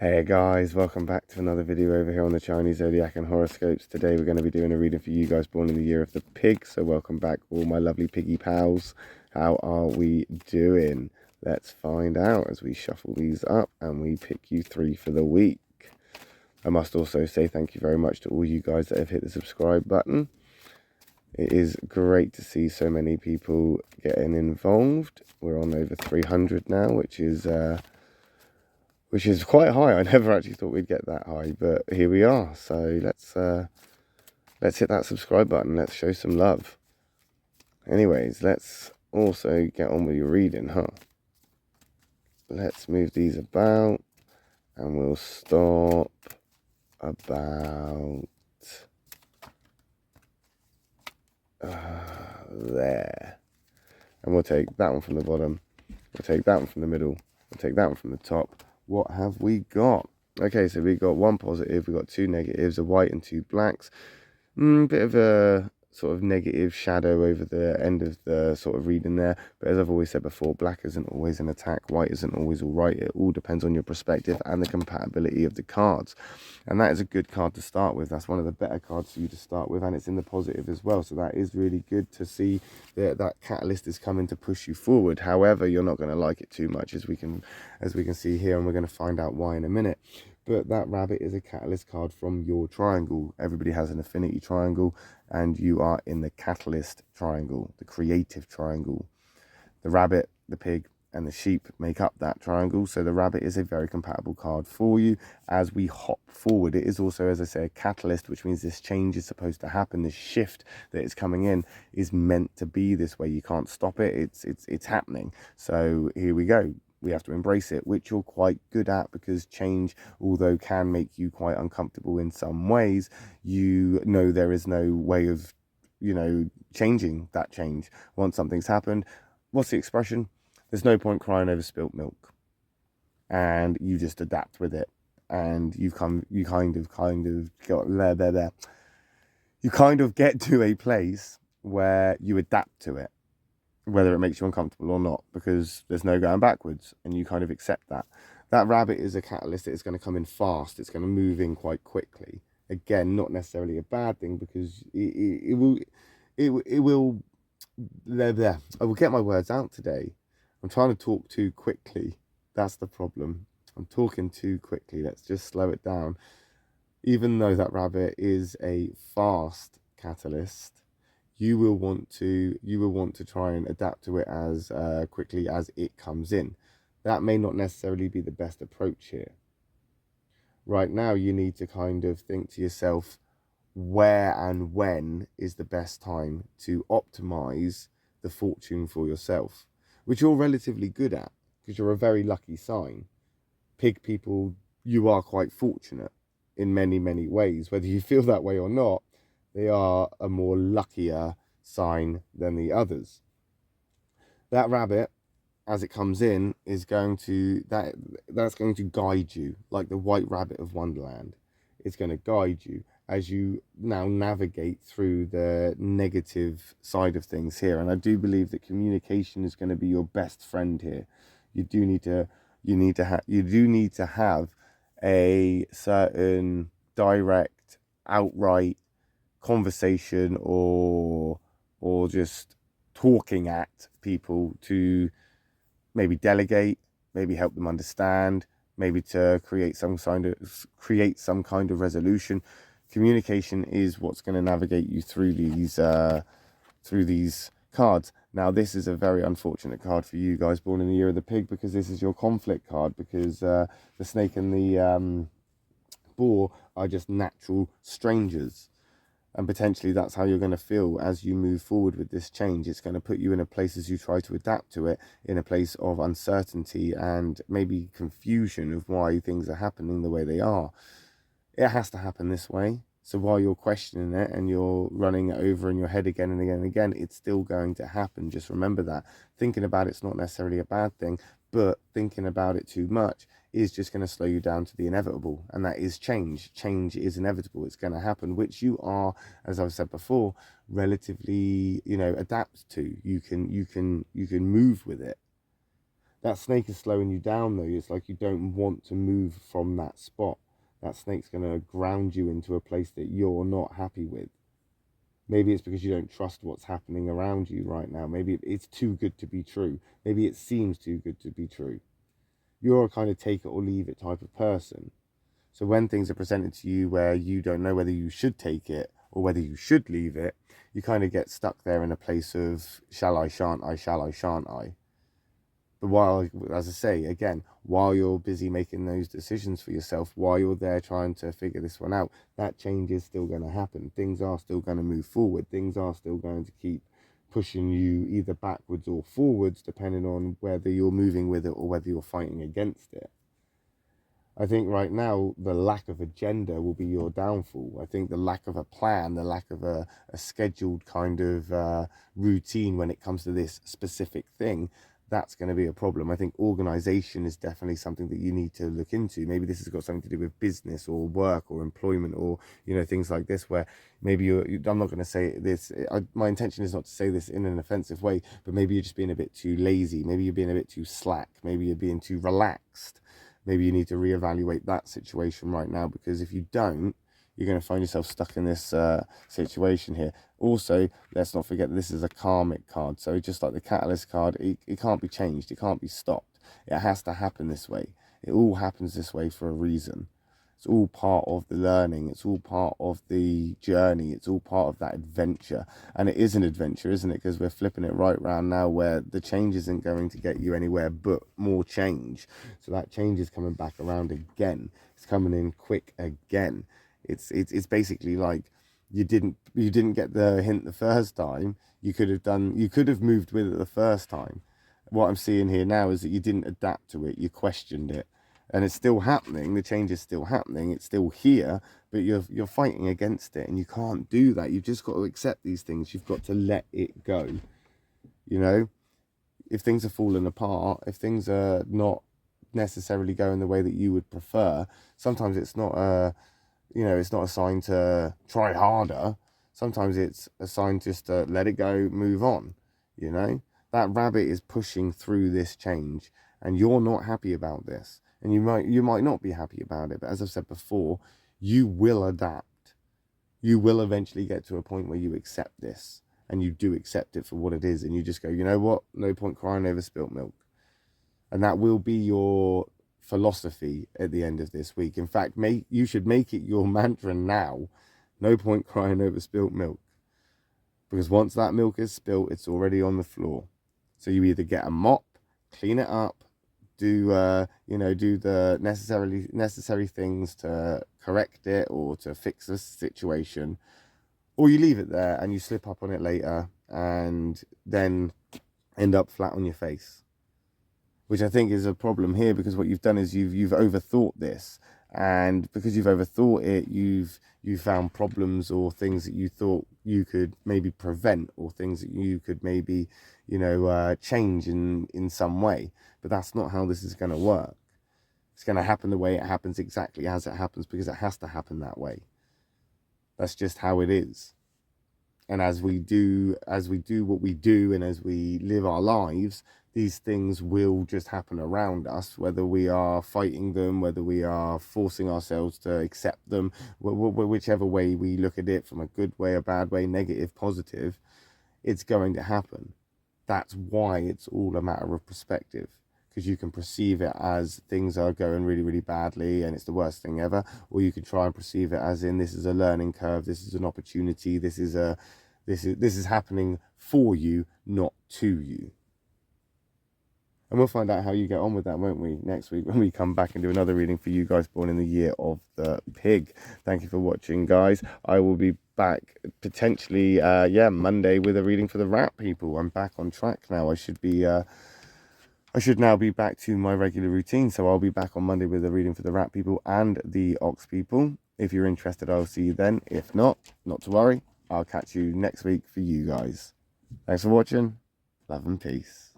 Hey guys, welcome back to another video over here on the Chinese Zodiac and horoscopes. Today we're going to be doing a reading for you guys born in the year of the pig. So welcome back all my lovely piggy pals. How are we doing? Let's find out as we shuffle these up and we pick you three for the week. I must also say thank you very much to all you guys that have hit the subscribe button. It is great to see so many people getting involved. We're on over 300 now, which is quite high. I never actually thought we'd get that high, but here we are. So let's hit that subscribe button. Let's show some love. Anyways, let's also get on with your reading, huh? Let's move these about, and we'll stop about there. And we'll take that one from the bottom. We'll take that one from the middle. We'll take that one from the top. What have we got? Okay, so we got one positive, we got two negatives, a white and two blacks. Bit of a sort of negative shadow over the end of the sort of reading there. But as I've always said before, black isn't always an attack, white isn't always all right. It all depends on your perspective and the compatibility of the cards. And that is a good card to start with. That's one of the better cards for you to start with, and it's in the positive as well. So that is really good to see that catalyst is coming to push you forward. However, you're not going to like it too much, as we can see here, and we're going to find out why in a minute. But that rabbit is a catalyst card from your triangle. Everybody has an affinity triangle, and you are in the catalyst triangle, the creative triangle. The rabbit, the pig, and the sheep make up that triangle. So the rabbit is a very compatible card for you as we hop forward. It is also, as I say, a catalyst, which means this change is supposed to happen. This shift that is coming in is meant to be this way. You can't stop it. It's happening. So here we go. We have to embrace it, which you're quite good at, because change, although can make you quite uncomfortable in some ways, you know there is no way of, changing that change. Once something's happened, what's the expression? There's no point crying over spilt milk. And you just adapt with it. And you kind of got there. You kind of get to a place where you adapt to it, whether it makes you uncomfortable or not, because there's no going backwards, and you kind of accept that. That rabbit is a catalyst. It's going to come in fast. It's going to move in quite quickly. Again, not necessarily a bad thing, because it will there. I will get my words out today. I'm trying to talk too quickly. That's the problem. I'm talking too quickly. Let's just slow it down. Even though that rabbit is a fast catalyst, you will want to try and adapt to it as quickly as it comes in. That may not necessarily be the best approach here. Right now, you need to kind of think to yourself, where and when is the best time to optimize the fortune for yourself, which you're relatively good at, because you're a very lucky sign. Pig people, you are quite fortunate in many, many ways. Whether you feel that way or not, they are a more luckier sign than the others. That rabbit, as it comes in, is going to that's going to guide you, like the white rabbit of Wonderland. It's going to guide you as you now navigate through the negative side of things here. And I do believe that communication is going to be your best friend here. You do need to have a certain direct, outright conversation or just talking at people to maybe delegate, maybe help them understand, maybe to create some kind of resolution. Communication is what's going to navigate you through these cards. Now, this is a very unfortunate card for you guys born in the year of the pig, because this is your conflict card, because the snake and the boar are just natural strangers. And potentially that's how you're going to feel as you move forward with this change. It's going to put you in a place, as you try to adapt to it, in a place of uncertainty and maybe confusion of why things are happening the way they are. It has to happen this way. So while you're questioning it and you're running it over in your head again and again and again, it's still going to happen. Just remember that. Thinking about it's not necessarily a bad thing, but thinking about it too much is just going to slow you down to the inevitable, and that is change. Change is inevitable. It's going to happen, which you are, as I've said before, relatively, adapt to. You can move with it. That snake is slowing you down though. It's like you don't want to move from that spot. That snake's going to ground you into a place that you're not happy with. Maybe it's because you don't trust what's happening around you right now. Maybe it's too good to be true. Maybe it seems too good to be true. You're a kind of take it or leave it type of person. So when things are presented to you where you don't know whether you should take it or whether you should leave it, you kind of get stuck there in a place of shall I, shan't I, shall I, shan't I. But while, as I say, again, while you're busy making those decisions for yourself, while you're there trying to figure this one out, that change is still going to happen. Things are still going to move forward. Things are still going to keep pushing you either backwards or forwards, depending on whether you're moving with it or whether you're fighting against it. I think right now, the lack of agenda will be your downfall. I think the lack of a plan, the lack of a scheduled kind of routine when it comes to this specific thing, that's going to be a problem. I think organization is definitely something that you need to look into. Maybe this has got something to do with business or work or employment or, you know, things like this where maybe I'm not going to say this. My intention is not to say this in an offensive way, but maybe you're just being a bit too lazy. Maybe you're being a bit too slack. Maybe you're being too relaxed. Maybe you need to reevaluate that situation right now, because if you don't, you're going to find yourself stuck in this situation here. Also, let's not forget that this is a karmic card. So just like the catalyst card, it can't be changed. It can't be stopped. It has to happen this way. It all happens this way for a reason. It's all part of the learning. It's all part of the journey. It's all part of that adventure. And it is an adventure, isn't it? Because we're flipping it right round now where the change isn't going to get you anywhere but more change. So that change is coming back around again. It's coming in quick again. It's basically like you didn't get the hint the first time. You could have moved with it the first time. What I'm seeing here now is that you didn't adapt to it. You questioned it. And it's still happening. The change is still happening. It's still here, but you're fighting against it, and you can't do that. You've just got to accept these things. You've got to let it go. You know, if things are falling apart, if things are not necessarily going the way that you would prefer, sometimes it's not it's not a sign to try harder. Sometimes it's a sign just to let it go, move on. You know, that rabbit is pushing through this change, and you're not happy about this. And you might not be happy about it, but as I've said before, you will adapt. You will eventually get to a point where you accept this, and you do accept it for what it is, and you just go, you know what? No point crying over spilt milk. And that will be your philosophy at the end of this week. In fact, you should make it your mantra now. No point crying over spilt milk. Because once that milk is spilt, it's already on the floor. So you either get a mop, clean it up, do the necessary things to correct it or to fix the situation, or you leave it there and you slip up on it later and then end up flat on your face, which I think is a problem here, because what you've done is you've overthought this, and because you've overthought it, you've found problems or things that you thought you could maybe prevent, or things that you could maybe change in some way. But that's not how this is going to work. It's going to happen the way it happens, exactly as it happens, because it has to happen that way. That's just how it is. And as we do what we do, and as we live our lives, these things will just happen around us, whether we are fighting them, whether we are forcing ourselves to accept them, whichever way we look at it, from a good way, a bad way, negative, positive, it's going to happen. That's why it's all a matter of perspective, because you can perceive it as things are going really, really badly and it's the worst thing ever, or you can try and perceive it as in this is a learning curve, this is an opportunity, this is happening for you, not to you. And we'll find out how you get on with that, won't we, next week when we come back and do another reading for you guys born in the year of the pig. Thank you for watching, guys. I will be back potentially, Monday with a reading for the rat people. I'm back on track now. I should now be back to my regular routine. So I'll be back on Monday with a reading for the rat people and the ox people. If you're interested, I'll see you then. If not to worry. I'll catch you next week for you guys. Thanks for watching. Love and peace.